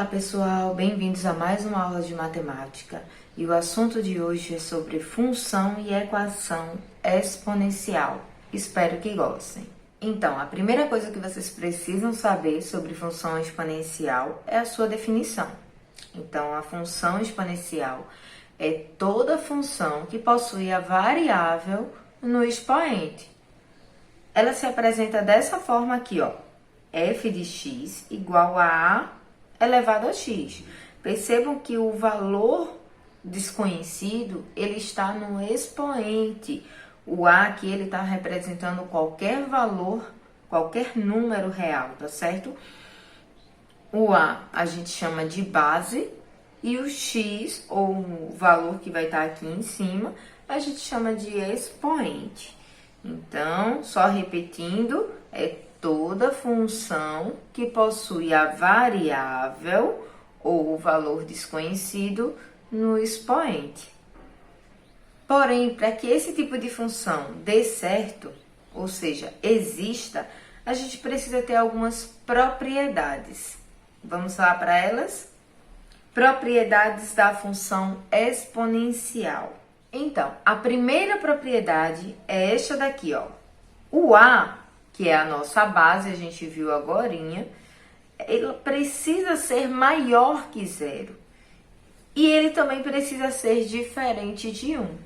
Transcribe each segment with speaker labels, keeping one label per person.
Speaker 1: Olá pessoal, bem-vindos a mais uma aula de matemática e o assunto de hoje é sobre função e equação exponencial. Espero que gostem. Então, a primeira coisa que vocês precisam saber sobre função exponencial é a sua definição. Então, a função exponencial é toda função que possui a variável no expoente. Ela se apresenta dessa forma aqui, ó, f de x igual a elevado a x. Percebam que o valor desconhecido, ele está no expoente. O a aqui, ele está representando qualquer valor, qualquer número real, tá certo? O a gente chama de base e o x, ou o valor que vai estar aqui em cima, a gente chama de expoente. Então, só repetindo, é toda função que possui a variável ou o valor desconhecido no expoente. Porém, para que esse tipo de função dê certo, ou seja, exista, a gente precisa ter algumas propriedades. Vamos lá para elas? Propriedades da função exponencial. Então, a primeira propriedade é esta daqui, ó. O a, que é a nossa base, a gente viu agorinha, ele precisa ser maior que zero. E ele também precisa ser diferente de 1.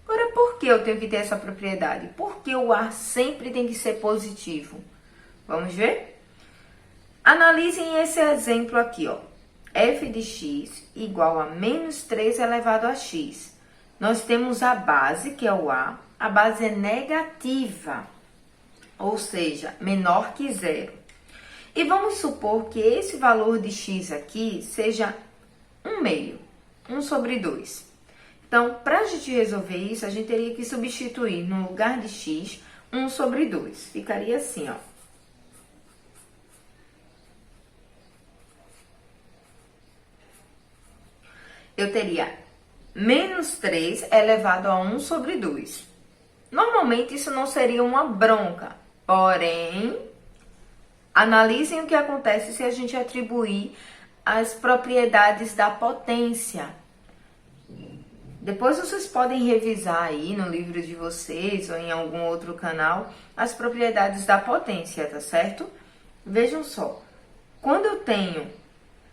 Speaker 1: Agora, por que eu tenho que ter essa propriedade? Porque o a sempre tem que ser positivo. Vamos ver? Analisem esse exemplo aqui, ó. F de x igual a menos 3 elevado a x. Nós temos a base, que é o a base é negativa, ou seja, menor que zero. E vamos supor que esse valor de x aqui seja 1/2, 1 sobre 2. Então, para a gente resolver isso, a gente teria que substituir no lugar de x, 1 sobre 2. Ficaria assim, ó. Eu teria menos 3 elevado a 1 sobre 2. Normalmente, isso não seria uma bronca, porém, analisem o que acontece se a gente atribuir as propriedades da potência. Depois vocês podem revisar aí no livro de vocês ou em algum outro canal as propriedades da potência, tá certo? Vejam só, quando eu tenho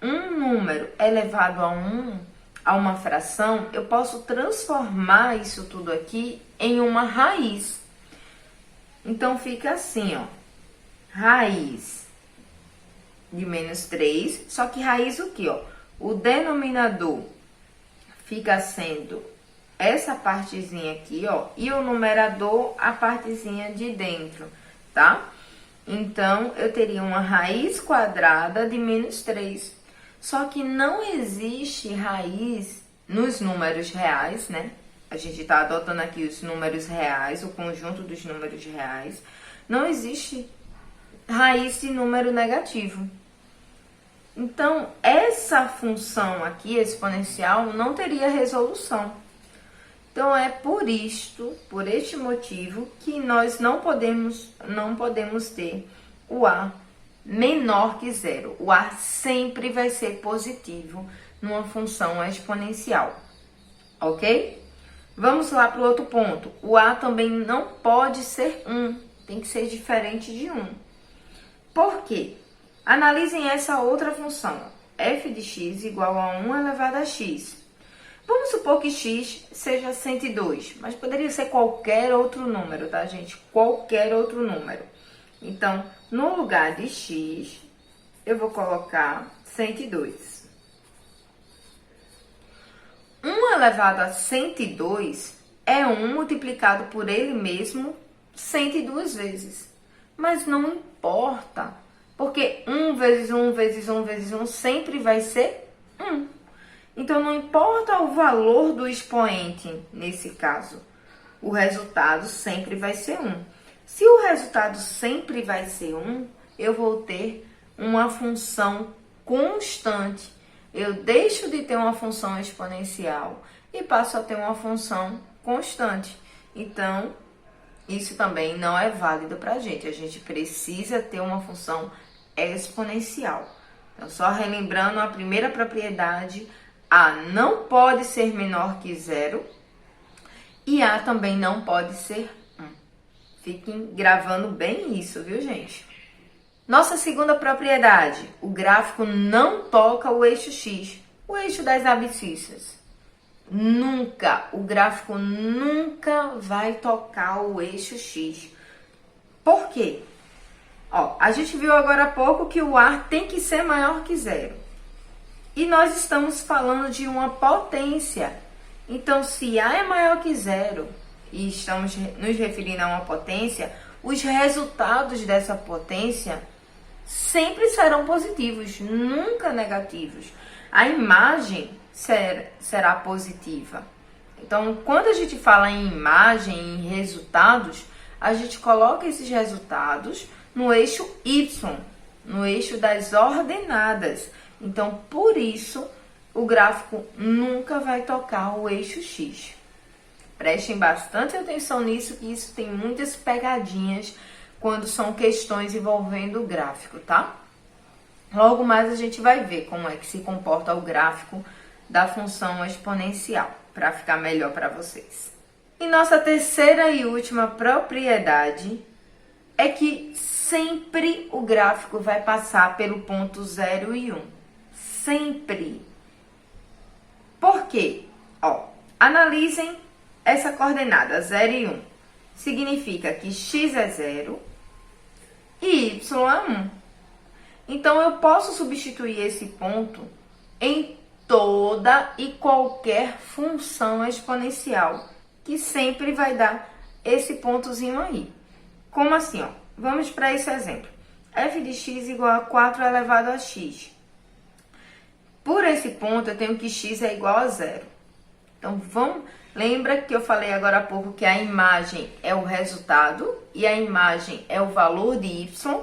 Speaker 1: um número elevado a 1, a uma fração, eu posso transformar isso tudo aqui em uma raiz. Então, fica assim, ó. Raiz de menos 3, só que raiz o quê, ó? O denominador fica sendo essa partezinha aqui, ó, e o numerador a partezinha de dentro, tá? Então, eu teria uma raiz quadrada de menos 3. Só que não existe raiz nos números reais, né? A gente tá adotando aqui os números reais, o conjunto dos números reais. Não existe raiz de número negativo. Então, essa função aqui, exponencial, não teria resolução. Então, é por este motivo, que nós não podemos ter o a menor que zero. O a sempre vai ser positivo numa função exponencial, ok? Vamos lá para o outro ponto. O a também não pode ser 1, tem que ser diferente de 1. Por quê? Analisem essa outra função, f de x igual a 1 elevado a x. Vamos supor que x seja 102, mas poderia ser qualquer outro número, tá, gente? Qualquer outro número. Então, no lugar de x, eu vou colocar 102. 1 elevado a 102 é 1 multiplicado por ele mesmo 102 vezes. Mas não importa, porque 1 vezes 1 vezes 1 vezes 1 sempre vai ser 1. Então, não importa o valor do expoente, nesse caso, o resultado sempre vai ser 1. Se o resultado sempre vai ser 1, eu vou ter uma função constante. Eu deixo de ter uma função exponencial e passo a ter uma função constante. Então, isso também não é válido para a gente. A gente precisa ter uma função exponencial, Então, só relembrando a primeira propriedade, A não pode ser menor que 0 e A também não pode ser 1. Fiquem gravando bem isso, viu, gente? Nossa segunda propriedade, o gráfico não toca o eixo X, o eixo das abscissas. Nunca, o gráfico nunca vai tocar o eixo X. Por quê? Ó, a gente viu agora há pouco que o A tem que ser maior que 0. E nós estamos falando de uma potência. Então, se A é maior que 0 e estamos nos referindo a uma potência, os resultados dessa potência sempre serão positivos, nunca negativos. A imagem será positiva. Então, quando a gente fala em imagem, em resultados, a gente coloca esses resultados no eixo Y, no eixo das ordenadas. Então, por isso, o gráfico nunca vai tocar o eixo X. Prestem bastante atenção nisso, que isso tem muitas pegadinhas quando são questões envolvendo o gráfico, tá? Logo mais a gente vai ver como é que se comporta o gráfico da função exponencial, para ficar melhor para vocês. E nossa terceira e última propriedade é que sempre o gráfico vai passar pelo ponto 0 e 1. Sempre. Por quê? Ó, analisem essa coordenada 0 e 1. Significa que x é 0 e y é 1. Então, eu posso substituir esse ponto em toda e qualquer função exponencial, que sempre vai dar esse pontozinho aí. Como assim, ó? Vamos para esse exemplo. f de x igual a 4 elevado a x. Por esse ponto, eu tenho que x é igual a 0. Então, lembra que eu falei agora há pouco que a imagem é o resultado e a imagem é o valor de y.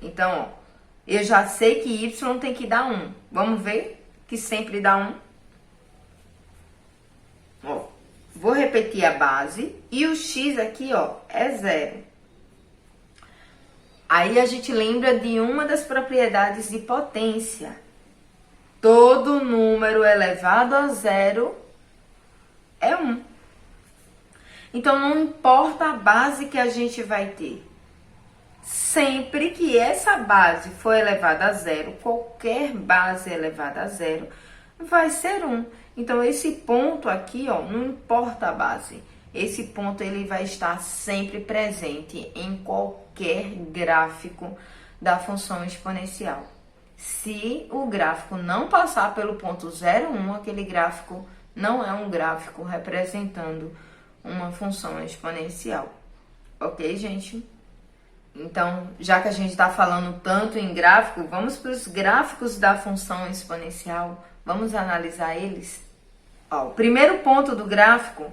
Speaker 1: Então, ó, eu já sei que y tem que dar 1. Vamos ver que sempre dá 1. Ó, vou repetir a base e o x aqui, ó, é 0. Aí a gente lembra de uma das propriedades de potência. Todo número elevado a 0 é 1. Então, não importa a base que a gente vai ter. Sempre que essa base for elevada a 0, qualquer base elevada a 0, vai ser 1. Então, esse ponto aqui, ó, não importa a base. Esse ponto ele vai estar sempre presente em qualquer gráfico da função exponencial. Se o gráfico não passar pelo ponto 0, 1, aquele gráfico não é um gráfico representando uma função exponencial. Ok, gente? Então, já que a gente está falando tanto em gráfico, vamos para os gráficos da função exponencial. Vamos analisar eles? Ó, o primeiro ponto do gráfico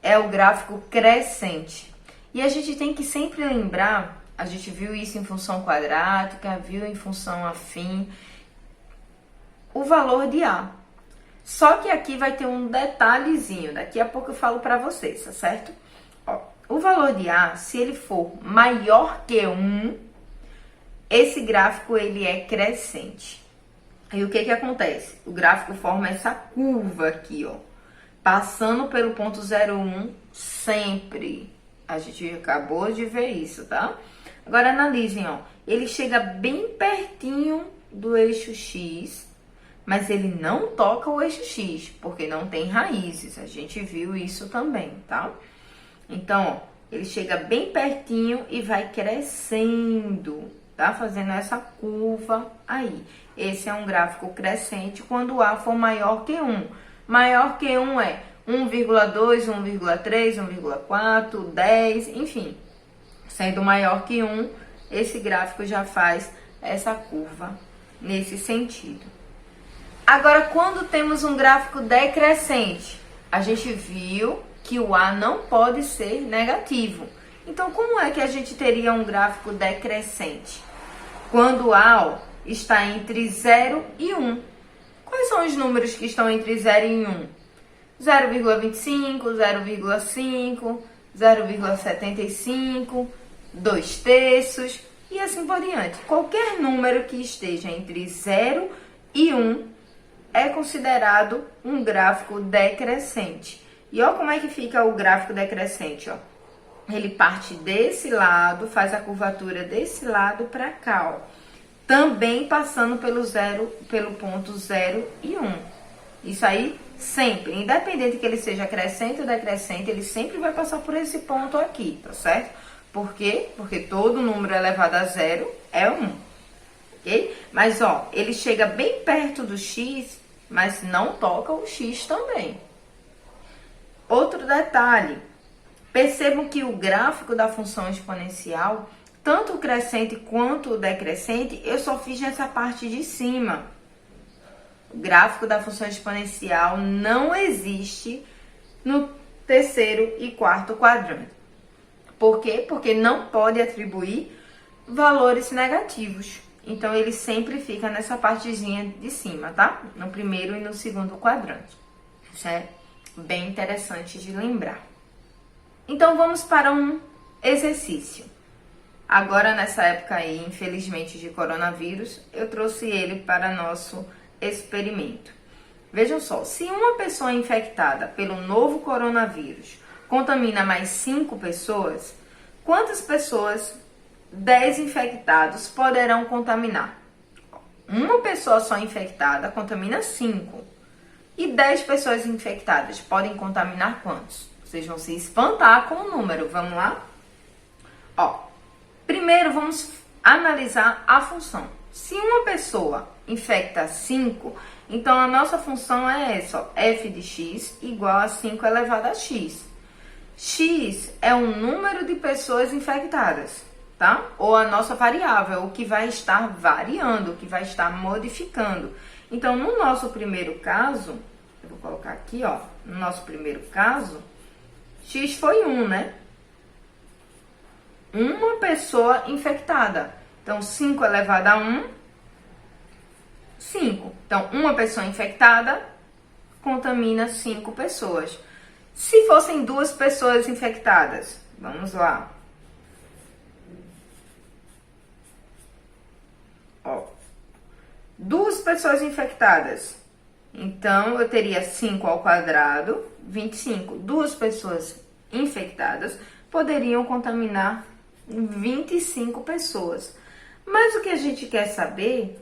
Speaker 1: é o gráfico crescente. E a gente tem que sempre lembrar, a gente viu isso em função quadrática, viu em função afim, o valor de A. Só que aqui vai ter um detalhezinho, daqui a pouco eu falo para vocês, tá certo? Ó, o valor de A, se ele for maior que 1, esse gráfico ele é crescente. E o que que acontece? O gráfico forma essa curva aqui, ó, passando pelo ponto 0,1 sempre. A gente acabou de ver isso, tá? Agora analisem, ó, ele chega bem pertinho do eixo X, mas ele não toca o eixo X, porque não tem raízes. A gente viu isso também, tá? Então, ó, ele chega bem pertinho e vai crescendo, tá? Fazendo essa curva aí. Esse é um gráfico crescente quando A for maior que 1. Maior que 1 é 1,2, 1,3, 1,4, 10, enfim. Sendo maior que 1, esse gráfico já faz essa curva nesse sentido. Agora, quando temos um gráfico decrescente, a gente viu que o A não pode ser negativo. Então, como é que a gente teria um gráfico decrescente? Quando A, ó, está entre 0 e 1. Quais são os números que estão entre 0 e 1? 0,25, 0,5, 0,75, 2/3. e assim por diante. Qualquer número que esteja entre 0 e 1 é considerado um gráfico decrescente. E olha como é que fica o gráfico decrescente, ó. Ele parte desse lado, faz a curvatura desse lado para cá, ó. Também passando pelo ponto 0 e 1. Isso aí sempre, independente que ele seja crescente ou decrescente, ele sempre vai passar por esse ponto aqui, tá certo? Por quê? Porque todo número elevado a 0 é 1, ok? Mas, ó, ele chega bem perto do x, mas não toca o x também. Outro detalhe, percebam que o gráfico da função exponencial, tanto o crescente quanto o decrescente, eu só fiz nessa parte de cima. O gráfico da função exponencial não existe no terceiro e quarto quadrante. Por quê? Porque não pode atribuir valores negativos. Então, ele sempre fica nessa partezinha de cima, tá? No primeiro e no segundo quadrante. Isso é bem interessante de lembrar. Então, vamos para um exercício. Agora, nessa época aí, infelizmente, de coronavírus, eu trouxe ele para nosso experimento. Vejam só, se uma pessoa infectada pelo novo coronavírus contamina mais 5 pessoas, quantas pessoas 10 infectados poderão contaminar? Uma pessoa só infectada contamina 5. E 10 pessoas infectadas podem contaminar quantos? Vocês vão se espantar com o número. Vamos lá? Ó, primeiro vamos analisar a função. Se uma pessoa infecta 5, então a nossa função é essa, ó, f de x igual a 5 elevado a x. X é o número de pessoas infectadas, tá? Ou a nossa variável, o que vai estar variando, o que vai estar modificando. Então, no nosso primeiro caso, eu vou colocar aqui, ó, no nosso primeiro caso, x foi 1, né? Uma pessoa infectada. Então, 5 elevado a 1, 5. Então, uma pessoa infectada contamina 5 pessoas. Se fossem 2 pessoas infectadas, vamos lá. Ó, 2 pessoas infectadas. Então, eu teria 5 ao quadrado, 25. 2 pessoas infectadas poderiam contaminar 25 pessoas. Mas o que a gente quer saber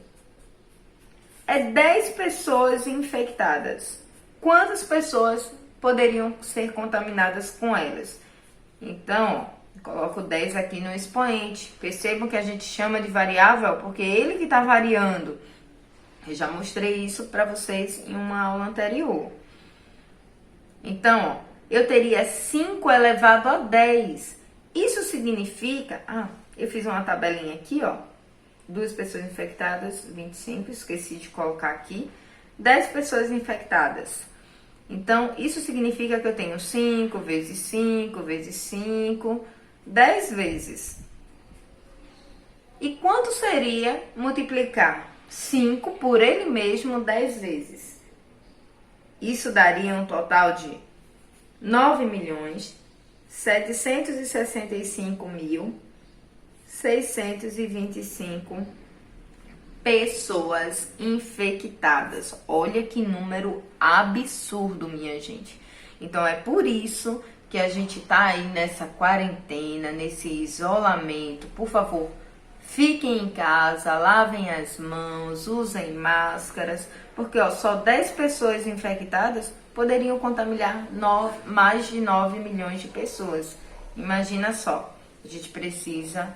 Speaker 1: é 10 pessoas infectadas. Quantas pessoas poderiam ser contaminadas com elas? Então, ó, coloco 10 aqui no expoente. Percebam que a gente chama de variável porque é ele que está variando. Eu já mostrei isso para vocês em uma aula anterior. Então, ó, eu teria 5 elevado a 10. Isso significa... eu fiz uma tabelinha aqui, ó. 2 pessoas infectadas, 25, esqueci de colocar aqui. 10 pessoas infectadas. Então, isso significa que eu tenho 5 vezes 5 vezes 5, 10 vezes. E quanto seria multiplicar 5 por ele mesmo 10 vezes? Isso daria um total de 9.765.625 pessoas infectadas. Olha que número absurdo, minha gente. Então, é por isso que a gente tá aí nessa quarentena, nesse isolamento. Por favor, fiquem em casa, lavem as mãos, usem máscaras, porque ó, só 10 pessoas infectadas poderiam contaminar mais de 9 milhões de pessoas. Imagina só, a gente precisa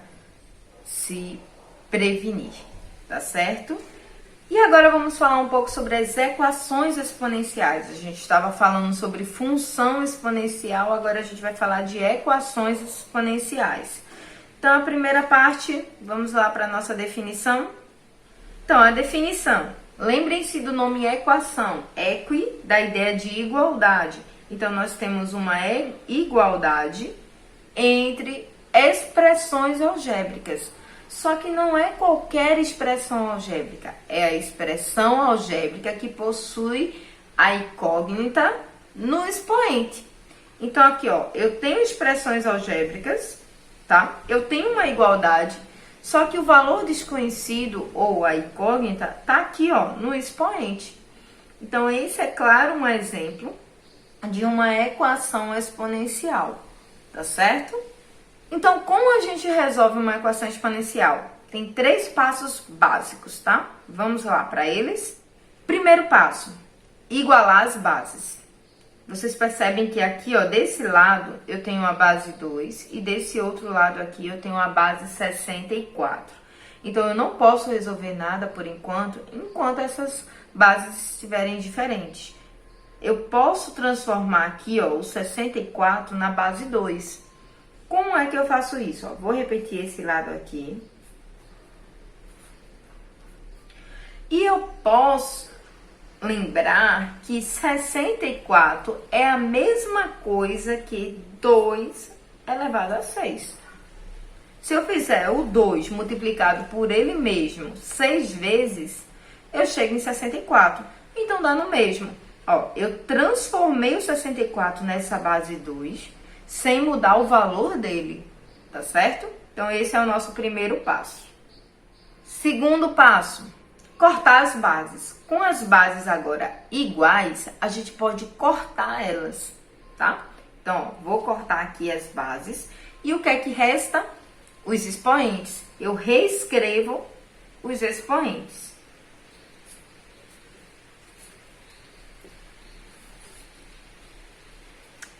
Speaker 1: se prevenir, tá certo? E agora vamos falar um pouco sobre as equações exponenciais. A gente estava falando sobre função exponencial, agora a gente vai falar de equações exponenciais. Então, a primeira parte, vamos lá para a nossa definição. Então, a definição. Lembrem-se do nome equação. Equi, da ideia de igualdade. Então, nós temos uma igualdade entre expressões algébricas. Só que não é qualquer expressão algébrica. É a expressão algébrica que possui a incógnita no expoente. Então, aqui, ó, eu tenho expressões algébricas, tá? Eu tenho uma igualdade, Só que o valor desconhecido ou a incógnita tá aqui, ó, no expoente. Então, esse é, claro, um exemplo de uma equação exponencial, tá certo? Então, como a gente resolve uma equação exponencial? Tem 3 passos básicos, tá? Vamos lá para eles. Primeiro passo, igualar as bases. Vocês percebem que aqui, ó, desse lado eu tenho a base 2 e desse outro lado aqui eu tenho a base 64. Então, eu não posso resolver nada por enquanto essas bases estiverem diferentes. Eu posso transformar aqui, ó, o 64 na base 2. Como é que eu faço isso? Ó, vou repetir esse lado aqui. E eu posso lembrar que 64 é a mesma coisa que 2 elevado a 6. Se eu fizer o 2 multiplicado por ele mesmo 6 vezes, eu chego em 64. Então, dá no mesmo. Ó, eu transformei o 64 nessa base 2, sem mudar o valor dele, tá certo? Então, esse é o nosso primeiro passo. Segundo passo, cortar as bases. Com as bases agora iguais, a gente pode cortar elas, tá? Então, ó, vou cortar aqui as bases. E o que é que resta? Os expoentes. Eu reescrevo os expoentes.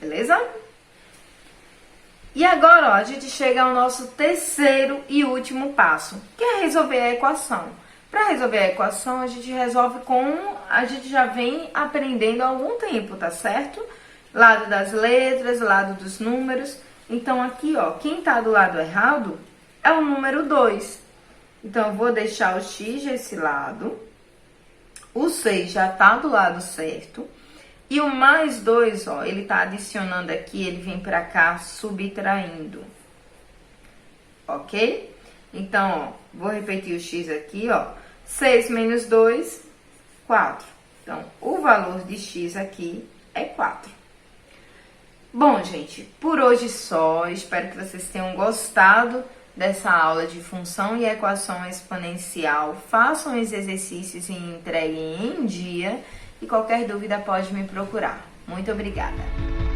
Speaker 1: Beleza? E agora, ó, a gente chega ao nosso terceiro e último passo, que é resolver a equação. Para resolver a equação, a gente resolve com... A gente já vem aprendendo há algum tempo, tá certo? Lado das letras, lado dos números. Então, aqui, ó, quem tá do lado errado é o número 2. Então, eu vou deixar o x desse lado. O 6 já tá do lado certo. E o mais 2, ó, ele tá adicionando aqui, ele vem pra cá subtraindo. Ok? Então, ó, vou repetir o x aqui, ó. 6 menos 2, 4. Então, o valor de x aqui é 4. Bom, gente, por hoje só. Espero que vocês tenham gostado dessa aula de função e equação exponencial. Façam os exercícios e entreguem em dia. E qualquer dúvida pode me procurar. Muito obrigada!